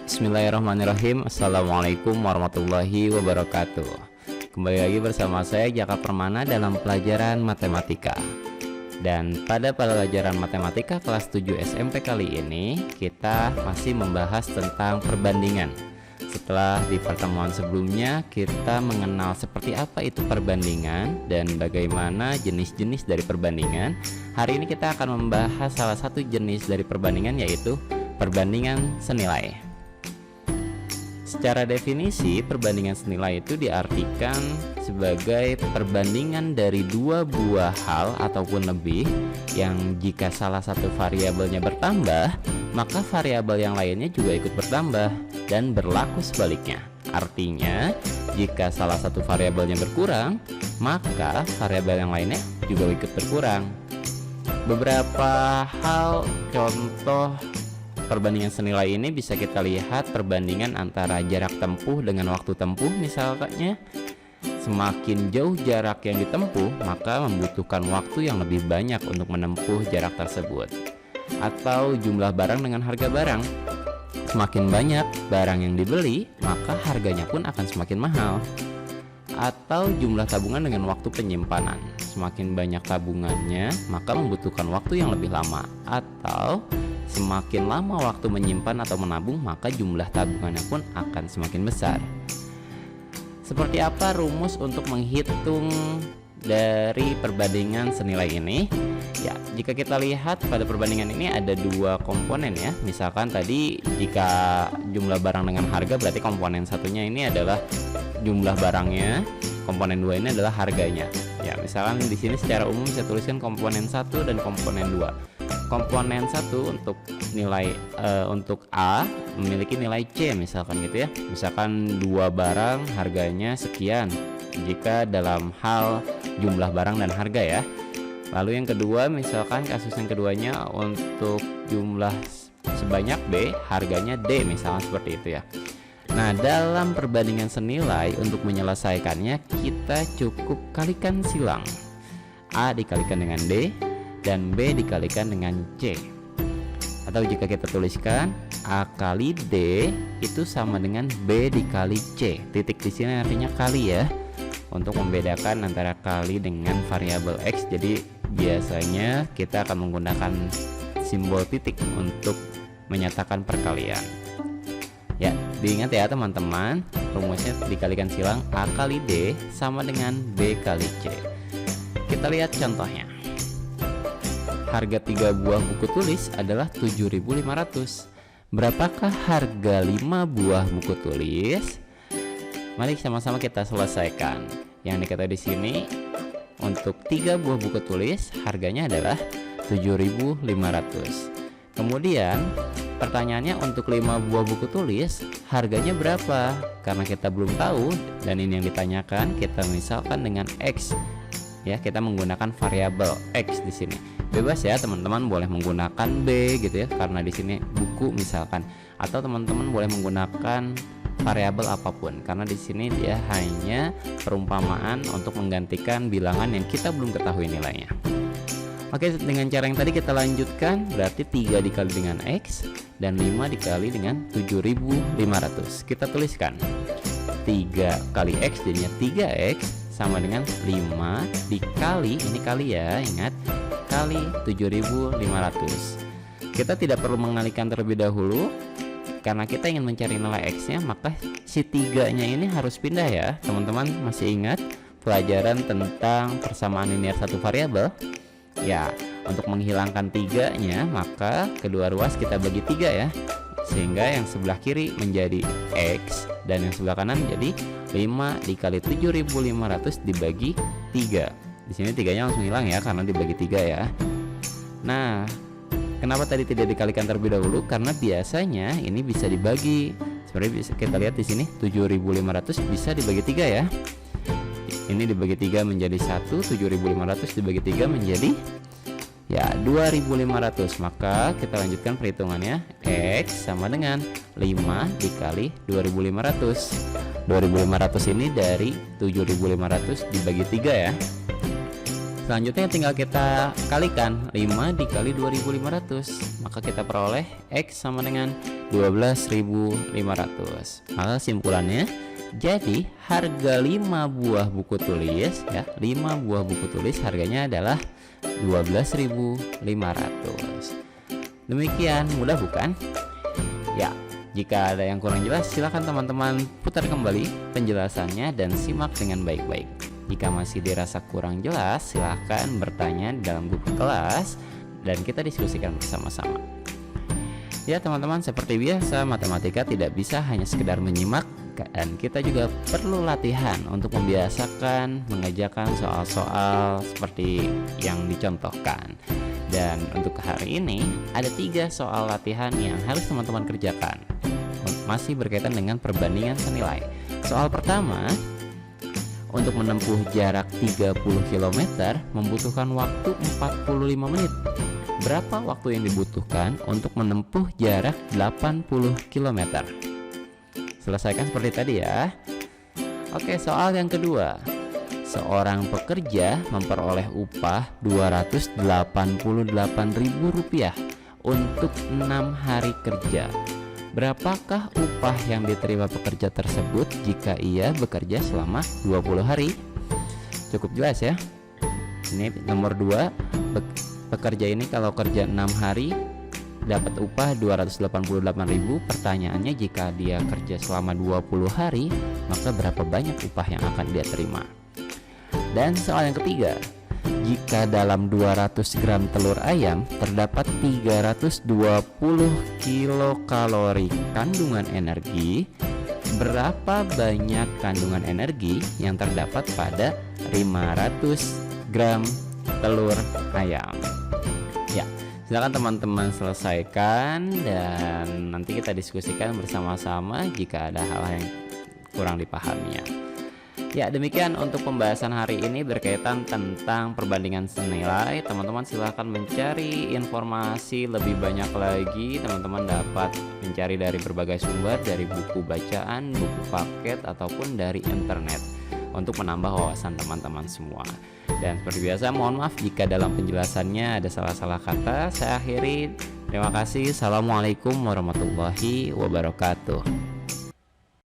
Bismillahirrahmanirrahim. Assalamualaikum warahmatullahi wabarakatuh. Kembali lagi bersama saya Jaka Permana dalam pelajaran matematika. Dan pada pelajaran matematika kelas 7 SMP kali ini kita masih membahas tentang perbandingan. Setelah di pertemuan sebelumnya kita mengenal seperti apa itu perbandingan dan bagaimana jenis-jenis dari perbandingan, hari ini kita akan membahas salah satu jenis dari perbandingan, yaitu perbandingan senilai. Secara definisi, perbandingan senilai itu diartikan sebagai perbandingan dari dua buah hal ataupun lebih yang jika salah satu variabelnya bertambah, maka variabel yang lainnya juga ikut bertambah, dan berlaku sebaliknya. Artinya, jika salah satu variabelnya berkurang, maka variabel yang lainnya juga ikut berkurang. Beberapa hal contoh perbandingan senilai ini bisa kita lihat perbandingan antara jarak tempuh dengan waktu tempuh. Misalnya, semakin jauh jarak yang ditempuh, maka membutuhkan waktu yang lebih banyak untuk menempuh jarak tersebut. Atau jumlah barang dengan harga barang. Semakin banyak barang yang dibeli, maka harganya pun akan semakin mahal. Atau jumlah tabungan dengan waktu penyimpanan. Semakin banyak tabungannya, maka membutuhkan waktu yang lebih lama. Atau semakin lama waktu menyimpan atau menabung, maka jumlah tabungannya pun akan semakin besar. Seperti apa rumus untuk menghitung dari perbandingan senilai ini? Ya, jika kita lihat pada perbandingan ini ada dua komponen ya. Misalkan tadi jika jumlah barang dengan harga, berarti komponen satunya ini adalah jumlah barangnya, komponen dua ini adalah harganya. Ya, misalkan di sini secara umum saya tuliskan komponen 1 dan komponen 2. Komponen 1 untuk nilai untuk A memiliki nilai C misalkan gitu ya. Misalkan dua barang harganya sekian jika dalam hal jumlah barang dan harga ya. Lalu yang kedua, misalkan kasus yang keduanya untuk jumlah sebanyak B, harganya D misalnya, seperti itu ya. Nah, dalam perbandingan senilai untuk menyelesaikannya kita cukup kalikan silang. A dikalikan dengan D dan B dikalikan dengan C. Atau jika kita tuliskan A kali D itu sama dengan B dikali C. Titik di sini artinya kali ya, untuk membedakan antara kali dengan variabel X. Jadi biasanya kita akan menggunakan simbol titik untuk menyatakan perkalian. Ya, diingat ya teman-teman, rumusnya dikalikan silang A kali D sama dengan B kali C. Kita lihat contohnya. Harga 3 buah buku tulis adalah 7.500. Berapakah harga 5 buah buku tulis? Mari sama-sama kita selesaikan. Yang dikatakan di sini, untuk 3 buah buku tulis harganya adalah 7.500. Kemudian pertanyaannya, untuk 5 buah buku tulis harganya berapa? Karena kita belum tahu dan ini yang ditanyakan, kita misalkan dengan X. Ya, kita menggunakan variabel X di sini. Bebas ya teman-teman, boleh menggunakan B gitu ya, karena di sini buku misalkan, atau teman-teman boleh menggunakan variabel apapun, karena di sini dia hanya perumpamaan untuk menggantikan bilangan yang kita belum ketahui nilainya. Oke, dengan cara yang tadi kita lanjutkan, berarti 3 dikali dengan X dan 5 dikali dengan 7.500. Kita tuliskan 3 kali X jadinya 3X sama dengan 5 dikali, ini kali ya, ingat, kali 7.500. Kita tidak perlu mengalikan terlebih dahulu, karena kita ingin mencari nilai X nya, maka si 3 nya ini harus pindah ya. Teman-teman masih ingat pelajaran tentang persamaan linear satu variabel? Ya, untuk menghilangkan 3 nya, maka kedua ruas kita bagi 3 ya, sehingga yang sebelah kiri menjadi X dan yang sebelah kanan jadi 5 dikali 7.500 dibagi 3. Di sini 3-nya langsung hilang ya, karena dibagi 3 ya. Nah, kenapa tadi tidak dikalikan terlebih dahulu? Karena biasanya ini bisa dibagi. Sebenarnya bisa kita lihat di sini 7.500 bisa dibagi 3 ya. Ini dibagi 3 menjadi 1, 7.500 dibagi 3 menjadi ya 2.500. Maka kita lanjutkan perhitungannya. X sama dengan 5 dikali 2.500. 2.500 ini dari 7.500 dibagi 3 ya. Selanjutnya tinggal kita kalikan 5 dikali 2.500, maka kita peroleh X sama dengan 12.500. Maka simpulannya, jadi harga 5 buah buku tulis ya, 5 buah buku tulis harganya adalah 12.500. Demikian, mudah bukan? Ya, jika ada yang kurang jelas silakan teman-teman putar kembali penjelasannya dan simak dengan baik-baik. Jika masih dirasa kurang jelas, silahkan bertanya di dalam grup kelas dan kita diskusikan bersama-sama. Ya teman-teman, seperti biasa matematika tidak bisa hanya sekedar menyimak, dan kita juga perlu latihan untuk membiasakan mengerjakan soal-soal seperti yang dicontohkan. Dan untuk hari ini ada 3 soal latihan yang harus teman-teman kerjakan, masih berkaitan dengan perbandingan senilai. Soal pertama, untuk menempuh jarak 30 km membutuhkan waktu 45 menit. Berapa waktu yang dibutuhkan untuk menempuh jarak 80 km? Selesaikan seperti tadi ya. Oke, soal yang kedua. Seorang pekerja memperoleh upah Rp288.000 untuk 6 hari kerja. Berapakah upah yang diterima pekerja tersebut jika ia bekerja selama 20 hari? Cukup jelas ya. Ini nomor 2, pekerja ini kalau kerja 6 hari dapat upah 288.000. Pertanyaannya, jika dia kerja selama 20 hari, maka berapa banyak upah yang akan dia terima? Dan soal yang ketiga, jika dalam 200 gram telur ayam terdapat 320 kilokalori kandungan energi, berapa banyak kandungan energi yang terdapat pada 500 gram telur ayam? Ya, silakan teman-teman selesaikan dan nanti kita diskusikan bersama-sama jika ada hal yang kurang dipahaminya. Ya, demikian untuk pembahasan hari ini berkaitan tentang perbandingan senilai. Teman-teman silahkan mencari informasi lebih banyak lagi. Teman-teman dapat mencari dari berbagai sumber, dari buku bacaan, buku paket, ataupun dari internet untuk menambah wawasan teman-teman semua. Dan seperti biasa, mohon maaf jika dalam penjelasannya ada salah-salah kata. Saya akhiri. Terima kasih. Assalamualaikum warahmatullahi wabarakatuh.